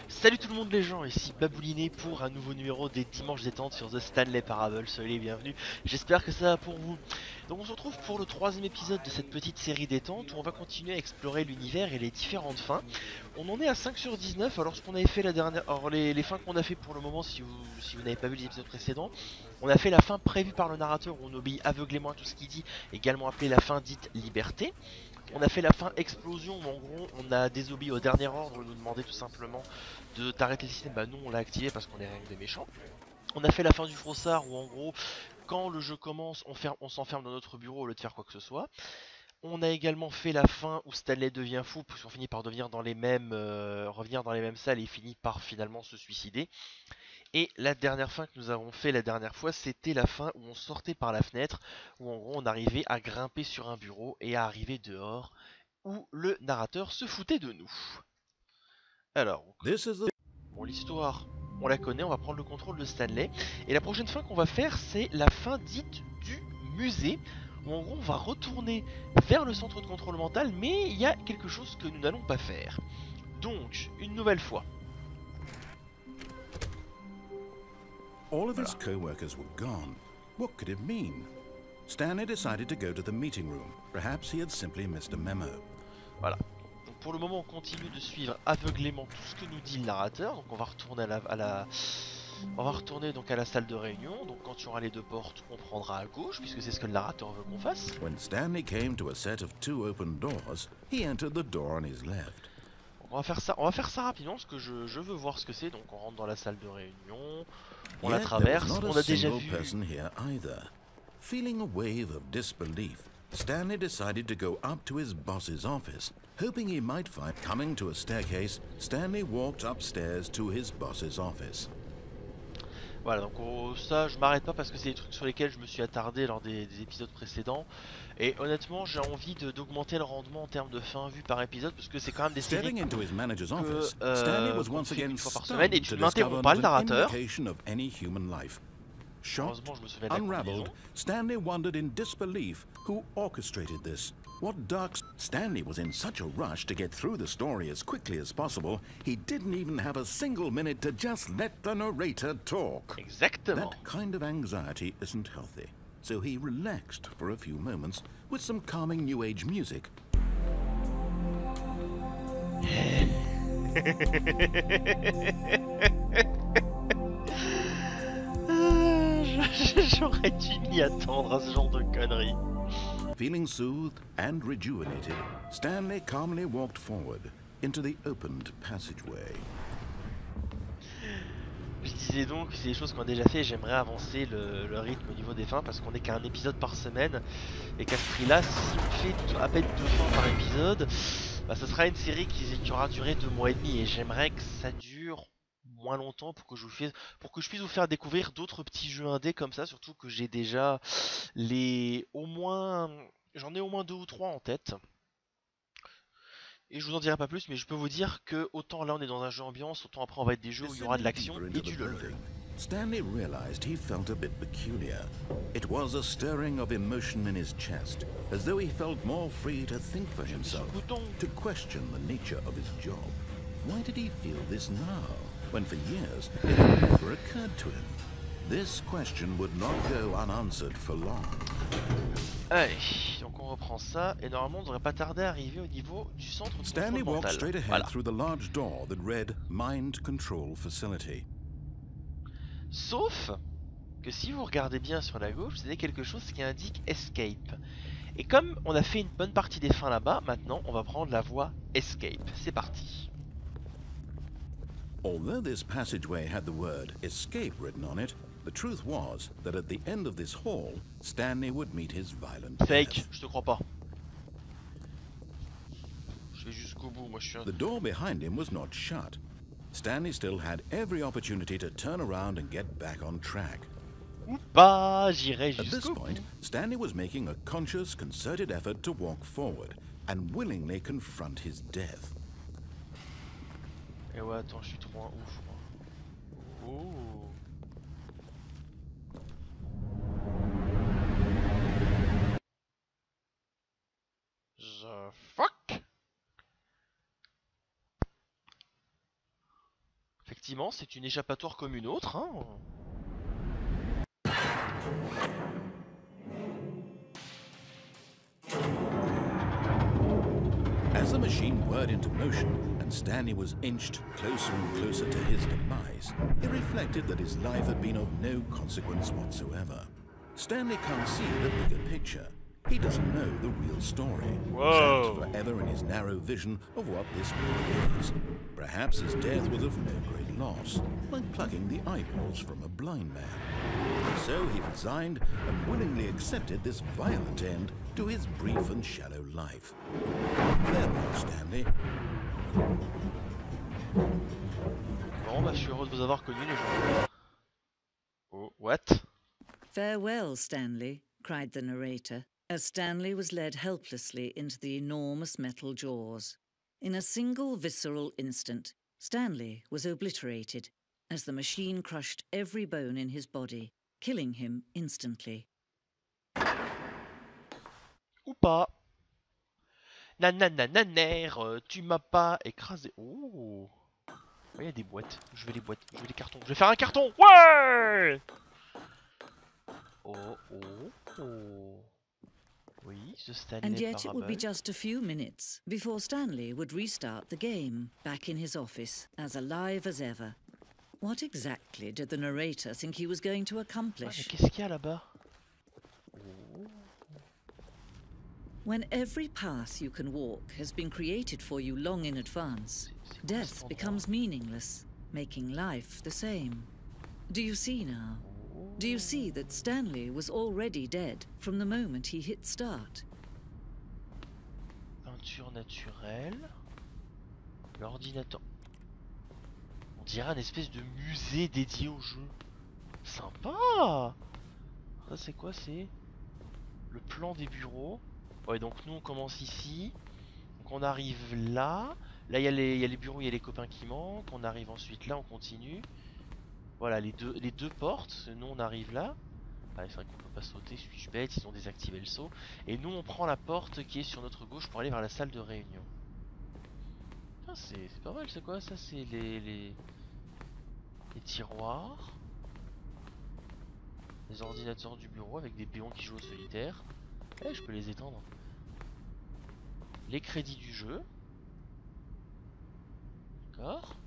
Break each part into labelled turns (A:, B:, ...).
A: Salut tout le monde les gens, ici Babouliné pour un nouveau numéro des Dimanches détente sur The Stanley Parable, soyez les bienvenus, j'espère que ça va pour vous. Donc on se retrouve pour le troisième épisode de cette petite série détente où on va continuer à explorer l'univers et les différentes fins. On en est à 5 sur 19, alors ce qu'on avait fait la dernière... Alors les fins qu'on a fait pour le moment, si vous n'avez pas vu les épisodes précédents, on a fait la fin prévue par le narrateur où on obéit aveuglément à tout ce qu'il dit, également appelée la fin dite liberté. On a fait la fin explosion où en gros on a désobéi au dernier ordre, nous demandait tout simplement de t'arrêter le système, bah nous on l'a activé parce qu'on est rien que des méchants. On a fait la fin du frossard où en gros quand le jeu commence on s'enferme dans notre bureau au lieu de faire quoi que ce soit. On a également fait la fin où Stanley devient fou puisqu'on finit par revenir dans les mêmes salles et finit par finalement se suicider. Et la dernière fin que nous avons fait la dernière fois, c'était la fin où on sortait par la fenêtre, où en gros on arrivait à grimper sur un bureau et à arriver dehors, où le narrateur se foutait de nous. Alors, bon l'histoire, on la connaît, on va prendre le contrôle de Stanley. Et la prochaine fin qu'on va faire, c'est la fin dite du musée, où en gros on va retourner vers le centre de contrôle mental, mais il y a quelque chose que nous n'allons pas faire. Donc, une nouvelle fois.
B: All of his
A: Voilà.
B: co-workers were gone. What could it mean? Stanley decided to go to the meeting room. Perhaps he had simply missed a memo.
A: Voilà. Donc pour le moment, on continue de suivre aveuglément tout ce que nous dit le narrateur. Donc on va retourner on va retourner donc à la salle de réunion. Donc quand il y aura les deux portes, on prendra à gauche puisque c'est ce que le narrateur veut qu'on fasse.
B: When Stanley came to a set of two open doors, he entered the door on his left.
A: Donc on va faire ça rapidement parce que je veux voir ce que c'est. Donc on rentre dans la salle de réunion, on la
B: Yet there was
A: traverse,
B: not a
A: on a déjà
B: single
A: vu.
B: person here either. Feeling a wave of disbelief, Stanley decided to go up to his boss's office, hoping he might find... Coming to a staircase, Stanley walked upstairs to his boss's office.
A: Voilà, donc ça je m'arrête pas parce que c'est des trucs sur lesquels je me suis attardé lors des épisodes précédents. Et honnêtement j'ai envie d'augmenter le rendement en termes de fin vue par épisode parce que c'est quand même des séries
B: Stepping into his manager's
A: que
B: office, Stanley was
A: qu'on
B: once
A: fait
B: again
A: une fois par semaine et
B: stunned
A: tu
B: to
A: ne m'interromps
B: discover
A: pas
B: not
A: le
B: an
A: narrateur.
B: indication of any human life. Shocked,
A: Heureusement je me souviens de la
B: unraveled,
A: combinaison.
B: Stanley wondered in disbelief who orchestrated this. What dark... Stanley was in such a rush to get through the story as quickly as possible, he didn't even have a single minute to just let the narrator talk.
A: Exactement.
B: That kind of anxiety isn't healthy, so he relaxed for a few moments with some calming New Age music.
A: J'aurais dû m'y attendre à ce genre de conneries.
B: Feeling soothed and rejuvenated, Stanley calmly walked forward into the opened passageway.
A: Je disais donc, c'est des choses qu'on a déjà fait, j'aimerais avancer le rythme au niveau des fins parce qu'on est qu'à un épisode par semaine et qu'à ce prix là, si on fait à peine 2 fins par épisode, bah, ça sera une série qui aura duré 2 mois et demi et j'aimerais que ça dure moins longtemps pour que je puisse vous faire découvrir d'autres petits jeux indés comme ça, surtout que j'ai déjà j'en ai au moins 2 ou 3 en tête. Et je vous en dirai pas plus, mais je peux vous dire que autant là on est dans un jeu ambiance, autant après on va être des jeux où il y aura de l'action et du lol.
B: Stanley realized he felt a bit peculiar. It was a stirring of emotion in his chest, as though he felt more free to think for himself, to question the nature of his job. Why did he feel this now, when for years it had never occurred to him? This question would not go unanswered for long.
A: Allez, donc on reprend ça, et normalement on devrait pas tarder à arriver au niveau du centre de
B: Stanley
A: contrôle
B: walked
A: mental.
B: straight ahead
A: Voilà.
B: through the large door that read Mind Control Facility.
A: Sauf que si vous regardez bien sur la gauche, vous avez quelque chose qui indique Escape. Et comme on a fait une bonne partie des fins là-bas, maintenant on va prendre la voie Escape. C'est parti.
B: Although this passageway had the word escape written on it, the truth was that at the end of this hall, Stanley would meet his violent
A: Fake,
B: death.
A: je te crois pas. Je vais jusqu'au bout, moi je suis un...
B: The door behind him was not shut. Stanley still had every opportunity to turn around and get back on track.
A: Ou pas, j'irai
B: At this
A: jusqu'au bout.
B: point, Stanley was making a conscious, concerted effort to walk forward and willingly confront his death.
A: Et ouais, attends, je suis trop un ouf, moi. Oh. The fuck? Effectivement, c'est une échappatoire comme une autre, hein.
B: As the machine whirred into motion and Stanley was inched closer and closer to his demise, he reflected that his life had been of no consequence whatsoever. Stanley can't see the bigger picture. He doesn't know the real story, trapped forever in his narrow vision of what this world is. Perhaps his death was of no great loss, like plucking the eyeballs from a blind man. So he resigned and willingly accepted this violent end to his brief and shallow life. Farewell, Stanley.
A: Bon, bah, je suis heureux de vous avoir connu, les gens. Oh, what?
C: Farewell, Stanley, cried the narrator, as Stanley was led helplessly into the enormous metal jaws. In a single visceral instant, Stanley was obliterated as the machine crushed every bone in his body, killing him instantly.
A: Ou pas. Nananananer, tu m'as pas écrasé. Oh. Il y a des boîtes. Je veux les boîtes. Je veux des cartons. Je vais faire un carton. Ouais. Oh, oh, oh. Oui, ce Stanley
C: And yet it would be
A: Parable.
C: just a few minutes before Stanley would restart the game, back in his office, as alive as ever. What exactly did the narrator think he was going to
A: Ah, mais
C: accomplish?
A: qu'est-ce qu'il y a là-bas? Oh.
C: When every path you can walk has been created for you long in advance,
A: C'est quoi cet
C: death
A: endroit?
C: becomes meaningless, making life the same. Do you see now? Do you see that Stanley was already dead from the moment he hit start?
A: Peinture naturelle. L'ordinateur. On dirait un espèce de musée dédié au jeu. Sympa. Ça c'est quoi? C'est le plan des bureaux. Ouais, donc nous on commence ici. Donc on arrive là. Là il y a les bureaux, il y a les copains qui manquent. On arrive ensuite là, on continue. Voilà les deux portes. Nous on arrive là. Ah, c'est vrai qu'on peut pas sauter, suis-je bête, ils ont désactivé le saut. Et nous on prend la porte qui est sur notre gauche pour aller vers la salle de réunion. Ah, c'est pas mal, c'est quoi ça? C'est les tiroirs. Les ordinateurs du bureau avec des péons qui jouent au solitaire. Eh, je peux les étendre. Les crédits du jeu. D'accord.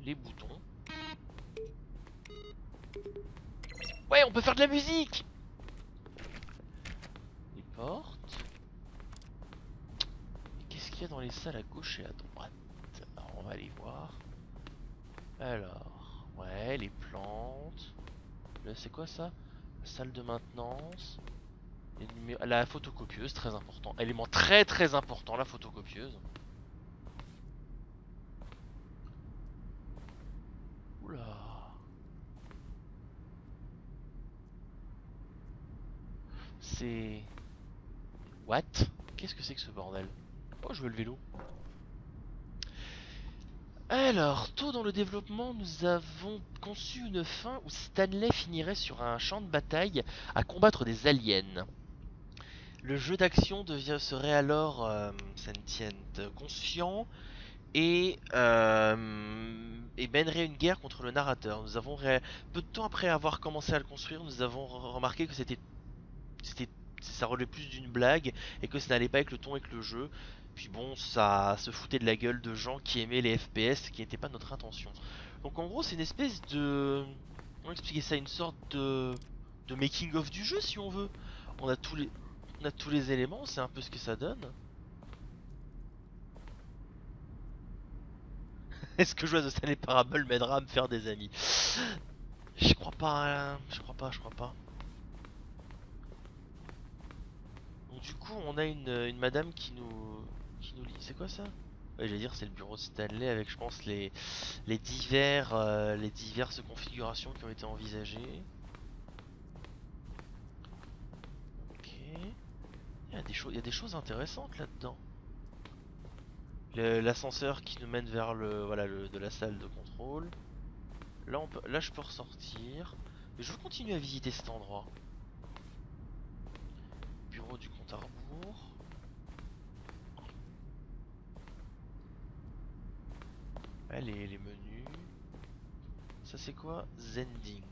A: Les boutons. Ouais, on peut faire de la musique. Les portes. Qu'est-ce qu'il y a dans les salles à gauche et à droite? Alors, on va aller voir. Alors, ouais, les plantes. Là, c'est quoi ça? La salle de maintenance. La photocopieuse, très important. Élément très très important, la photocopieuse. Oula. C'est... What? Qu'est-ce que c'est que ce bordel? Oh, je veux le vélo. Alors, tôt dans le développement, nous avons conçu une fin où Stanley finirait sur un champ de bataille à combattre des aliens. Le jeu d'action serait alors sentient, conscient et mènerait une guerre contre le narrateur. Peu de temps après avoir commencé à le construire, nous avons remarqué que ça relevait plus d'une blague et que ça n'allait pas avec le ton et avec le jeu. Puis bon, ça se foutait de la gueule de gens qui aimaient les FPS, qui n'était pas notre intention. Donc en gros, c'est une espèce de... Comment expliquer ça? Une sorte de making of du jeu, si on veut. On a tous les éléments, c'est un peu ce que ça donne. Est-ce que jouer à The Stanley Parable m'aidera à me faire des amis? Je crois pas, hein. Je crois pas. Donc du coup, on a une madame qui nous lit. C'est quoi ça? Ouais, j'allais dire c'est le bureau de Stanley avec, je pense, les diverses configurations qui ont été envisagées. Ok. Il y a des choses intéressantes là-dedans. L'ascenseur qui nous mène vers de la salle de contrôle. Là je peux ressortir. Mais je veux continuer à visiter cet endroit. Bureau du compte à rebours. Ouais, les menus. Ça c'est quoi? Zending.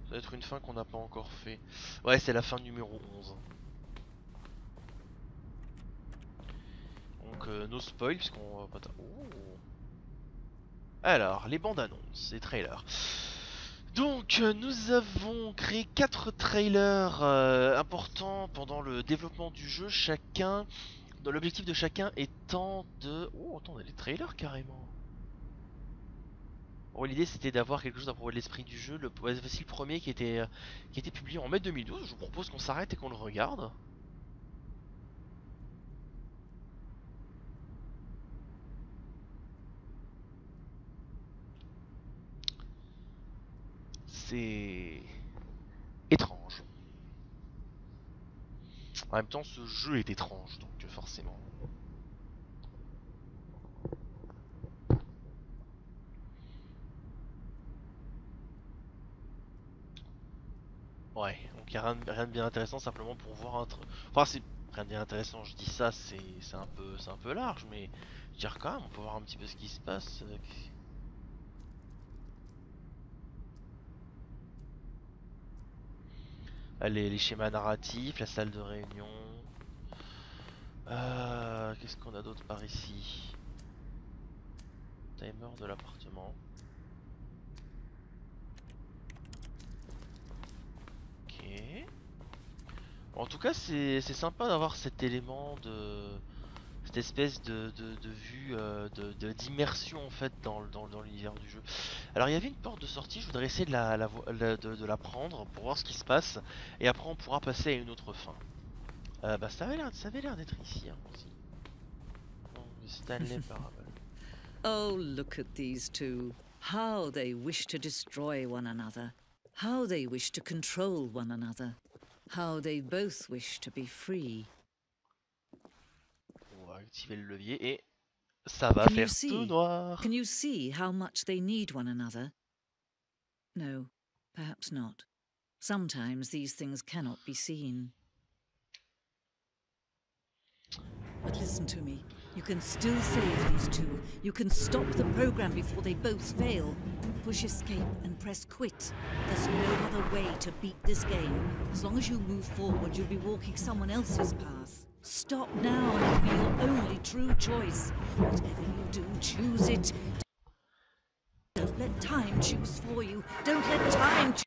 A: Ça doit être une fin qu'on n'a pas encore fait. Ouais, c'est la fin numéro 11. Donc no spoil puisqu'on va pas... Oh. Alors, les bandes annonces, les trailers. Donc nous avons créé 4 trailers importants pendant le développement du jeu, chacun, dans l'objectif de chacun étant de... Oh attends, on a les trailers carrément. Bon, l'idée c'était d'avoir quelque chose à propos de l'esprit du jeu. Voici le premier qui était publié en mai 2012. Je vous propose qu'on s'arrête et qu'on le regarde. C'est étrange. En même temps, ce jeu est étrange, donc forcément. Ouais, donc il n'y a rien de bien intéressant, simplement pour voir un truc. Enfin, c'est rien de bien intéressant, je dis ça, c'est un peu large, mais je veux dire quand même, on peut voir un petit peu ce qui se passe. Les schémas narratifs, la salle de réunion. Qu'est-ce qu'on a d'autre par ici? Timer de l'appartement. Ok. Bon, en tout cas, c'est sympa d'avoir cet élément de... Cette espèce de vue, d'immersion en fait dans l'univers du jeu. Alors il y avait une porte de sortie, je voudrais essayer de la prendre pour voir ce qui se passe. Et après on pourra passer à une autre fin. Bah ça avait l'air d'être ici hein, aussi. Bon, Stanley Parable.
C: Oh, look at these two. How they wish to destroy one another. How they wish to control one another. How they both wish to be free.
A: On va activer le levier et ça va faire tout noir.
C: Can you see how much they need one another? No, perhaps not. Sometimes these things cannot be seen. But listen to me. You can still save these two. You can stop the program before they both fail. Push escape and press quit. There's no other way to beat this game. As long as you move forward, you'll be walking someone else's path. Stop now and it'll be your only true choice. Whatever you do, choose it. Don't let time choose for you. Don't let time choose.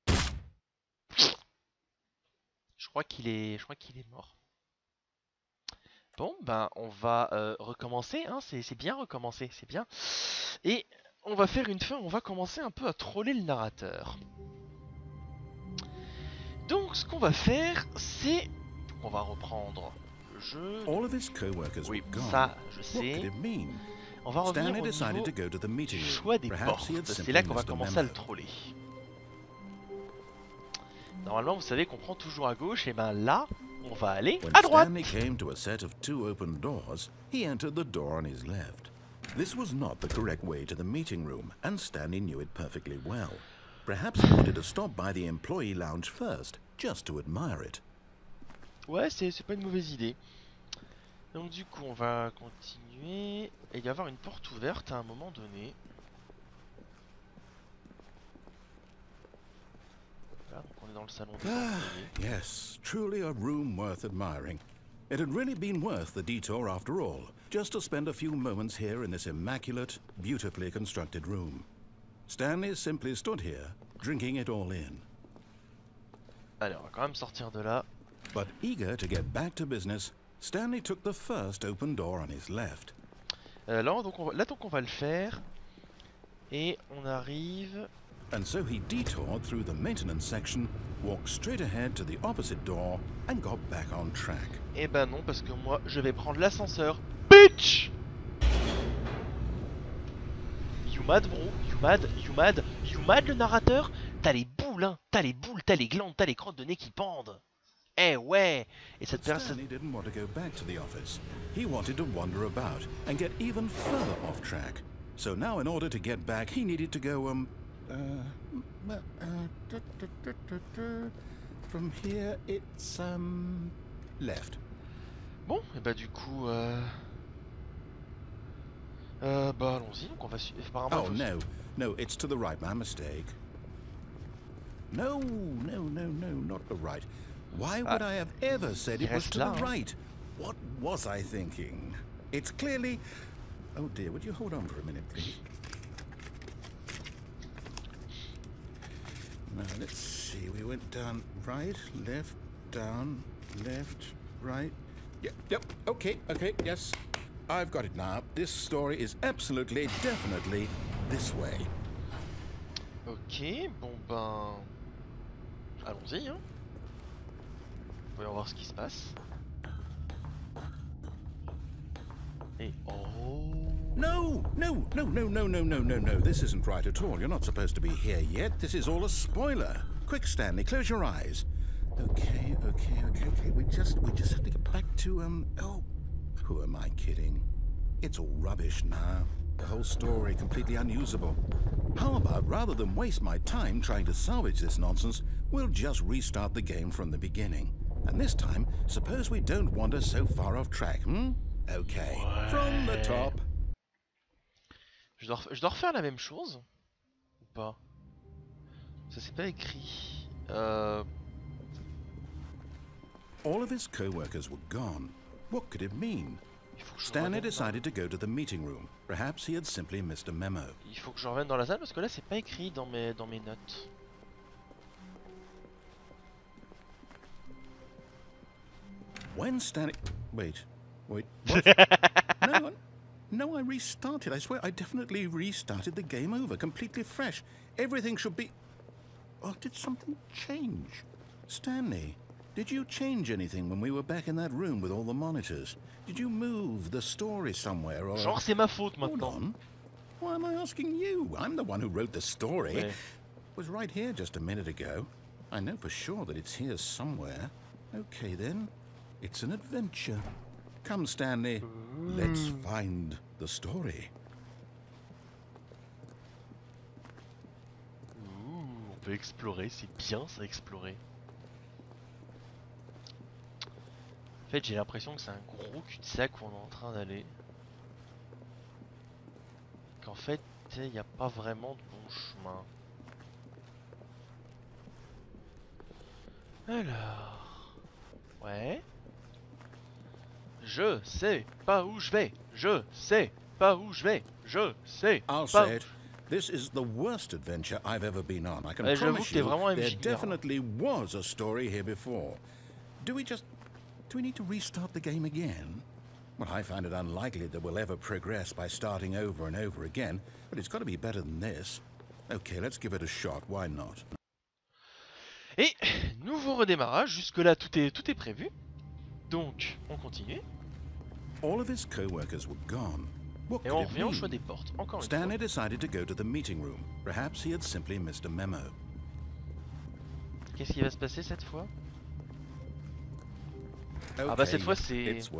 A: Je crois qu'il est mort. Bon, ben on va recommencer, hein, c'est bien recommencer, c'est bien. Et on va faire une fin, on va commencer un peu à troller le narrateur. Donc ce qu'on va faire, c'est... On va reprendre le jeu. Oui, ça, je sais. On va revenir au niveau du choix des portes. C'est là qu'on va commencer à le troller. Normalement, vous savez qu'on prend toujours à gauche, et ben là... On va aller à droite.
B: When Stanley came to a set of 2 open doors, he entered the door on his left. This was not the correct way to the meeting room, and Stanley knew it perfectly well. Perhaps he wanted to stop by the employee lounge first, just to admire it.
A: Ouais, c'est pas une mauvaise idée. Donc du coup, on va continuer. Et il va y avoir une porte ouverte à un moment donné. Là, donc on est dans le salon des employés.
B: Yes, truly a room worth admiring. It had really been worth the detour after all, just to spend a few moments here in this immaculate, beautifully constructed room. Stanley simply stood here, drinking it all in.
A: Allez, on va quand même sortir de là.
B: But eager to get back to business, Stanley took the first open door on his left.
A: Là, donc on va le faire. Et on arrive...
B: And so he detoured through the maintenance section, walked straight ahead to the opposite door, and got back on track.
A: Eh ben non, parce que moi, je vais prendre l'ascenseur. Bitch! You mad, bro? You mad, le narrateur? T'as les boules, hein? T'as les boules, t'as les glandes, t'as les crottes de nez qui pendent. Eh ouais! Et cette personne...
B: Stanley didn't want to go back to the office. He wanted to wander about and get even further off track. So now in order to get back, he needed to go, from here it's, left.
A: Bon, et bah du coup, Bah allons-y, donc on va suivre.
B: Oh no, no, it's to the right, my mistake. No, not the right. Why would I have ever said it was to the right? What was I thinking? It's clearly... Oh dear, would you hold on for a minute, please? Now, let's see, we went down right, left, down, left, right. Yep, okay, yes. I've got it now. This story is absolutely, definitely this way.
A: Ok, bon ben... Allons-y, hein. Voyons voir ce qui se passe. Et oh...
B: No! This isn't right at all. You're not supposed to be here yet. This is all a spoiler. Quick, Stanley, close your eyes. Okay. We just have to get back to, oh... Who am I kidding? It's all rubbish now. The whole story completely unusable. How about, rather than waste my time trying to salvage this nonsense, we'll just restart the game from the beginning. And this time, suppose we don't wander so far off track, hmm? Okay, from the top.
A: Je dois refaire la même chose ou pas? Ça c'est pas écrit.
B: All of his co-workers were gone. What could it mean? Stanley decided to go to the meeting room. Perhaps he had simply missed a memo.
A: Il faut que je revienne dans la salle parce que là c'est pas écrit dans mes notes.
B: When Stanley... Wait. What? No, I restarted. I swear, I definitely restarted the game over, completely fresh. Everything should be... Oh, did something change? Stanley, did you change anything when we were back in that room with all the monitors? Did you move the story somewhere or...
A: Genre c'est ma faute maintenant.
B: Hold on. Why am I asking you? I'm the one who wrote the story.
A: Ouais.
B: It was right here just a minute ago. I know for sure that it's here somewhere. Okay then. It's an adventure. Come, Stanley. Let's find the story.
A: On peut explorer, c'est bien ça, explorer. En fait, j'ai l'impression que c'est un gros cul-de-sac où on est en train d'aller. Qu'en fait, il n'y a pas vraiment de bon chemin. Alors... Ouais... Je sais pas où je vais. Je sais pas où je vais. Je sais
B: I'll
A: pas
B: say it. This is the worst adventure I've ever been on. I can promise
A: que
B: you
A: vraiment
B: there definitely was a story here before. Do we need to restart the game again? Well, I find it unlikely that we'll ever progress by starting over and over again, but it's got to be better than this. Okay, let's give it a shot. Why not?
A: Et nouveau redémarrage. Jusque-là, tout est prévu. Donc, on continue.
B: All of his co-workers were gone. What
A: Et on revient au choix des portes. Encore une fois.
B: Stanley decided to go to the meeting room. Perhaps he had simply missed a memo.
A: Qu'est-ce qui va se passer cette fois?
B: Okay,
A: ah bah cette fois c'est... C'est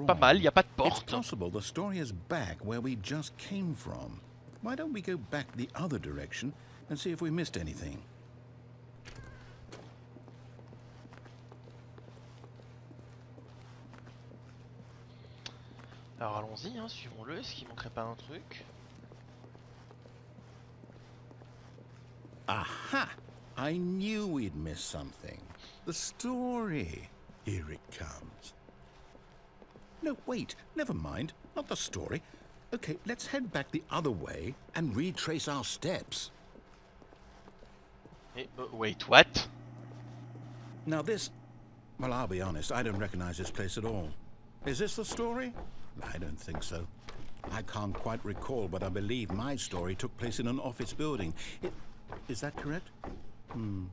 A: pas mal, il n'y a pas de porte.
B: It's possible the story is back where we just came from. Why don't we go back the other direction and see if we missed anything?
A: Alors allons-y, hein, suivons-le, est-ce qu'il manquerait pas un truc?
B: Aha! I knew we'd miss something. The story. Here it comes. No, wait, never mind. Not the story. Okay, let's head back the other way and retrace our steps.
A: Wait, what?
B: Now this... Well, I'll be honest, I don't recognize this place at all. Is this the story? I don't think so. I can't quite recall, but I believe my story took place in an office building. Is that correct? Do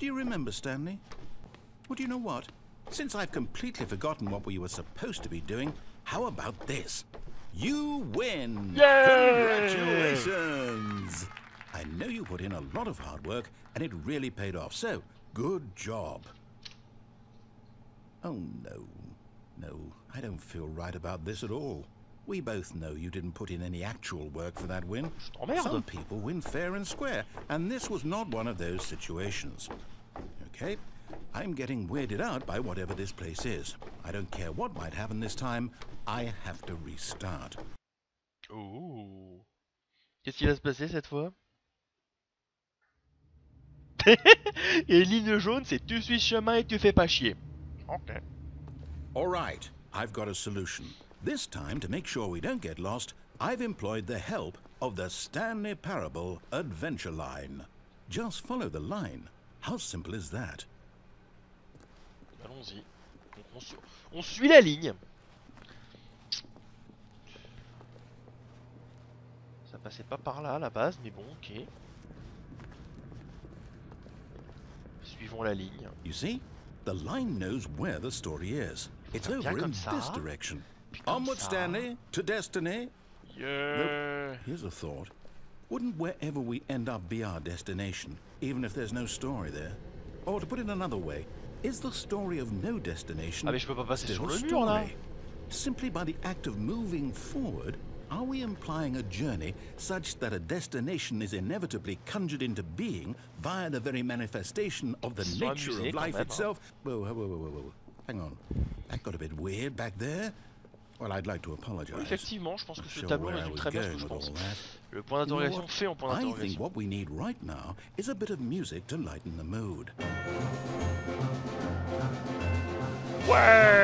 B: you remember, Stanley? Well, do you know what? Since I've completely forgotten what we were supposed to be doing, how about this? You win!
A: Yay!
B: Congratulations! I know you put in a lot of hard work, and it really paid off, so good job. Oh, no. No, I don't feel right about this at all. We both know you didn't put in any actual work for that win. Some people win fair and square, and this was not one of those situations. Okay, I'm getting weirded out by whatever this place is. I don't care what might happen this time. I have to restart.
A: Oh. Qu'est-ce qui va se passer cette fois? Et ligne jaune, c'est tu suis ce chemin et tu fais pas chier. Ok.
B: All right, I've got a solution. This time, to make sure we don't get lost, I've employed the help of the Stanley Parable Adventure line. Just follow the line. How simple is that?
A: Allons-y. On suit la ligne. Ça passait pas par là à la base, mais bon, ok. Suivons la ligne.
B: You see, the line knows where the story is. It's over in this direction. Onward, Stanley, to destiny.
A: Yeah.
B: Look, here's a thought. Wouldn't wherever we end up be our destination, even if there's no story there? Or to put it another way, is the story of no destination
A: mais je peux pas passer
B: still
A: sur
B: a
A: le mur, là.
B: story? Simply by the act of moving forward, are we implying a journey such that a destination is inevitably conjured into being via the very manifestation of the nature of life itself? Whoa. Hang on. That got a bit weird back there. Well, I'd like to apologize.
A: Oui, effectivement, je pense que ce tableau résume très bien ce que je pense. Le point d'interrogation fait en point d'interrogation.
B: I think what we need right now is a bit of music to lighten the mood.
A: Ouais.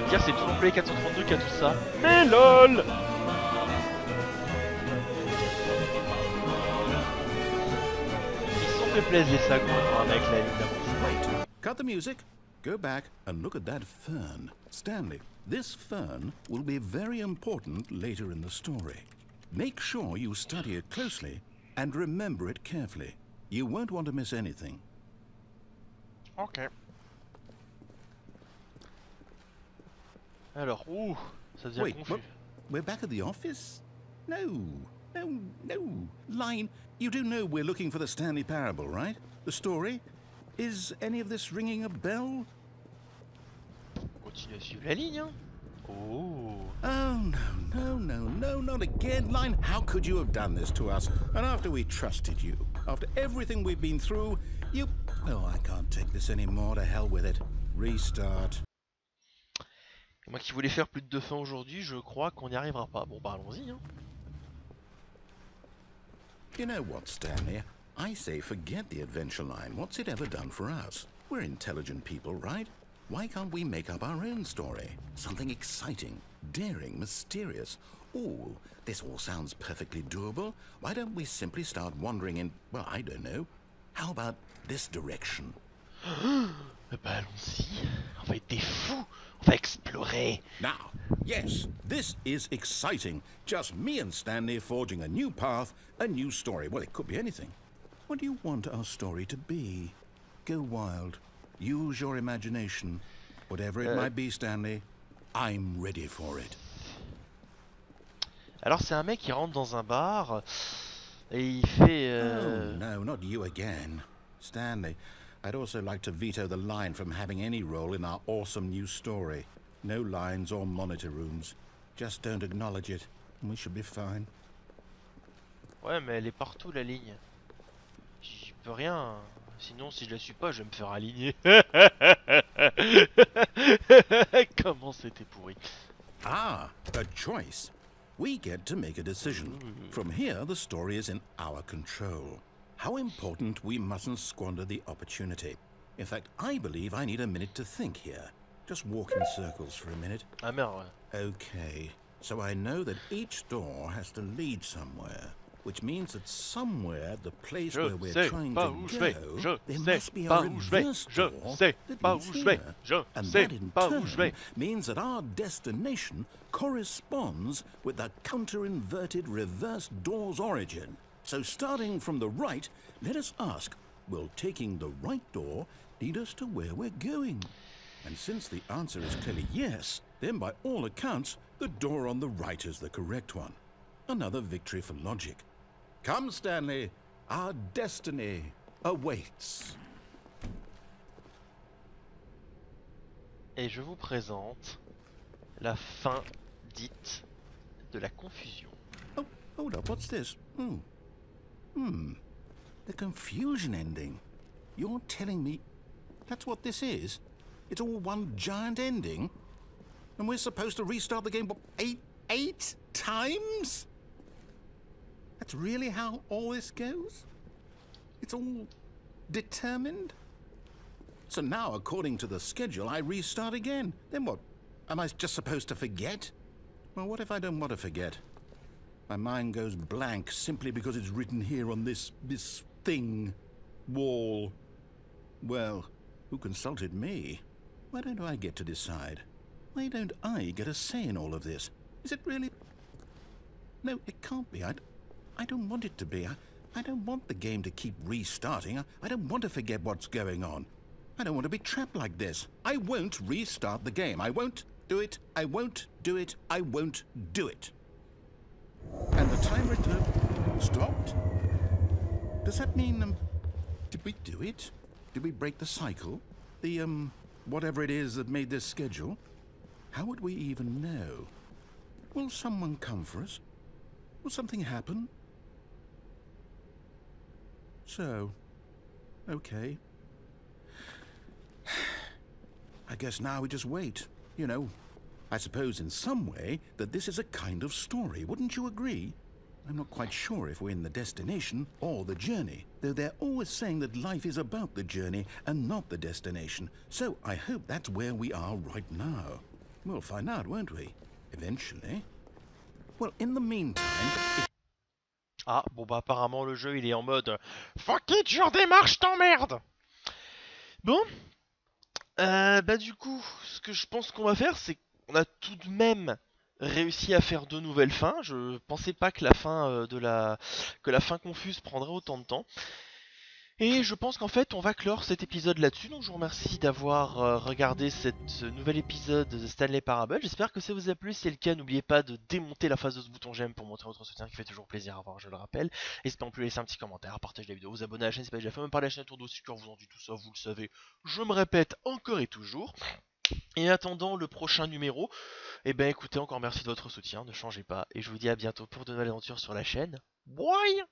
A: Dire c'est toujours Play 432 qui a tout ça. Mais lol. Ils se sont fait plaisir les sacs avec la ligne.
B: Cut the music, go back and look at that fern. Stanley, this fern will be very important later in the story. Make sure you study it closely and remember it carefully. You won't want to miss anything.
A: Ok. Alors, ouh, ça devient confus.
B: Wait, we're back at the office? No. Line, you do know we're looking for the Stanley Parable, right? The story? Is any of this ringing a bell?
A: Continue à suivre la ligne, hein. Oh.
B: Oh, no, not again. Line, how could you have done this to us? And after we trusted you, after everything we've been through, you... Oh, I can't take this anymore. To hell with it. Restart.
A: Moi qui voulais faire plus de 2 fins aujourd'hui, je crois qu'on n'y arrivera pas. Bon bah allons-y, hein.
B: You know what, Stanley? I say forget the adventure line. What's it ever done for us? We're intelligent people, right? Why can't we make up our own story? Something exciting, daring, mysterious. Ooh, this all sounds perfectly doable. Why don't we simply start wandering in, well, I don't know. How about this direction?
A: Bah allons-y. On va être des fous. On va explorer.
B: Now, yes, this is exciting. Just me and Stanley forging a new path, a new story. Well, it could be anything. What do you want our story to be? Go wild. Use your imagination. Whatever it might be, Stanley, I'm ready for it.
A: Alors c'est un mec qui rentre dans un bar et il fait...
B: Oh, no, not you again. Stanley, I'd also like to veto the line from having any role in our awesome new story. No lines or monitor rooms. Just don't acknowledge it, and we should be fine.
A: Ouais, mais elle est partout la ligne. J'y peux rien. Sinon, si je la suis pas, je vais me faire aligner. Comment c'était pourri.
B: Ah, a choice. We get to make a decision. From here, the story is in our control. How important we mustn't squander the opportunity. In fact, I believe I need a minute to think here. Just walk in circles for a minute.
A: Ah merde, ouais.
B: Okay, so I know that each door has to lead somewhere, which means that somewhere the place where we're trying to go, there must be a reverse door that leads here. And that in turn means that our destination corresponds with the counter-inverted reverse door's origin. So starting from the right, let us ask, will taking the right door lead us to where we're going? And since the answer is clearly yes, then by all accounts, the door on the right is the correct one. Another victory for logic. Come, Stanley, our destiny awaits.
A: Et je vous présente la fin dite de la confusion.
B: Oh, hold up, what's this? The confusion ending. You're telling me that's what this is? It's all one giant ending? And we're supposed to restart the game, what, eight times? That's really how all this goes? It's all determined? So now, according to the schedule, I restart again. Then what? Am I just supposed to forget? Well, what if I don't want to forget? My mind goes blank simply because it's written here on this thing, wall. Well, who consulted me? Why don't I get to decide? Why don't I get a say in all of this? Is it really? No, it can't be. I don't want it to be. I don't want the game to keep restarting. I don't want to forget what's going on. I don't want to be trapped like this. I won't restart the game. I won't do it. I won't do it. I won't do it. And the timer stopped. Does that mean, did we do it? Did we break the cycle? The, whatever it is that made this schedule? How would we even know? Will someone come for us? Will something happen? So, okay. I guess now we just wait. You know, I suppose in some way that this is a kind of story. Wouldn't you agree? I'm not quite sure if we're in the destination or the journey, though they're always saying that life is about the journey and not the destination. So I hope that's where we are right now. We'll find out, won't we? Eventually. Well, in the meantime...
A: Ah, bon bah apparemment le jeu il est en mode fuck it, je redémarre, je t'emmerde. Bon, bah du coup, ce que je pense qu'on va faire, c'est qu'on a tout de même réussi à faire deux nouvelles fins. Je pensais pas que la fin que la fin confuse prendrait autant de temps. Et je pense qu'en fait on va clore cet épisode là-dessus, donc je vous remercie d'avoir regardé ce nouvel épisode de Stanley Parable. J'espère que ça vous a plu, si c'est le cas n'oubliez pas de démonter la face de ce bouton j'aime pour montrer votre soutien qui fait toujours plaisir à voir, je le rappelle. N'hésitez pas non plus à laisser un petit commentaire, partager la vidéo, vous abonner à la chaîne si c'est pas déjà fait, même par la chaîne autour d'aussi, quand vous en dites tout ça, vous le savez, je me répète encore et toujours. Et en attendant le prochain numéro, et ben écoutez, encore merci de votre soutien, ne changez pas, et je vous dis à bientôt pour de nouvelles aventures sur la chaîne. Bye.